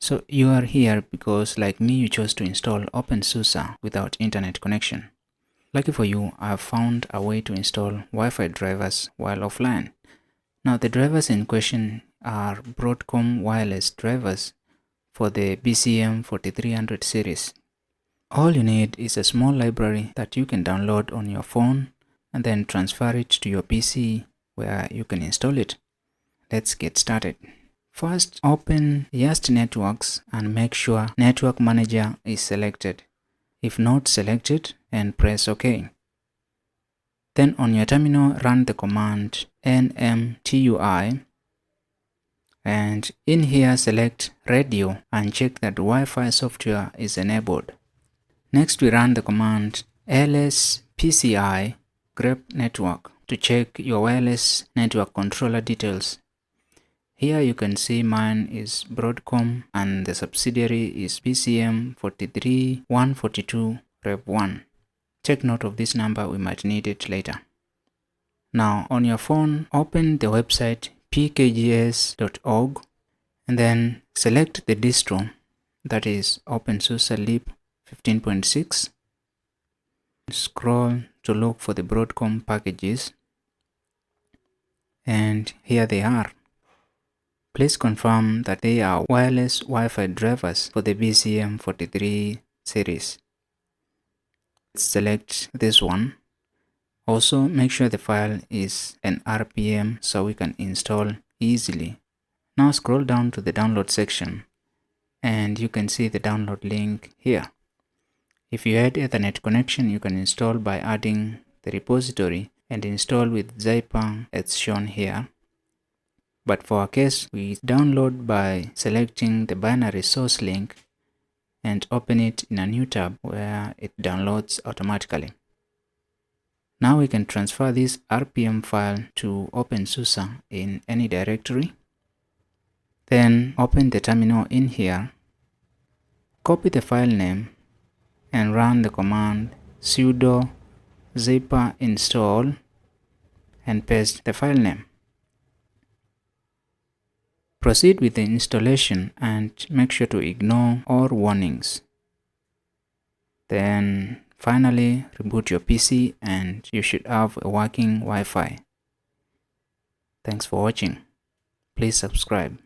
So you are here because, like me, you chose to install opensuse without internet connection. Lucky for you, I have found a way to install Wi-Fi drivers while offline. Now the drivers in question are Broadcom wireless drivers for the BCM4300 series. All you need is a small library that you can download on your phone and then transfer it to your PC where you can install it. Let's get started. First, open Yast Networks and make sure Network Manager is selected. If not selected, and press OK. Then on your terminal, run the command nmtui, and in here select radio and check that Wi-Fi software is enabled. Next, we run the command lspci grep network to check your wireless network controller details. Here you can see mine is Broadcom and the subsidiary is BCM43142 Rev1. Take note of this number, we might need it later. Now on your phone, open the website pkgs.org and then select the distro, that is OpenSUSE Lib 15.6. Scroll to look for the Broadcom packages, and here they are. Please confirm that they are wireless Wi-Fi drivers for the BCM43 series. Select this one. Also make sure the file is an RPM so we can install easily. Now scroll down to the download section and you can see the download link here. If you had Ethernet connection, you can install by adding the repository and install with Zyper as shown here. But for our case, we download by selecting the binary source link and open it in a new tab where it downloads automatically. Now we can transfer this RPM file to OpenSUSE in any directory. Then open the terminal in here, copy the file name and run the command sudo zyper install and paste the file name. Proceed with the installation and make sure to ignore all warnings. Then finally reboot your PC and you should have a working Wi-Fi. Thanks for watching. Please subscribe.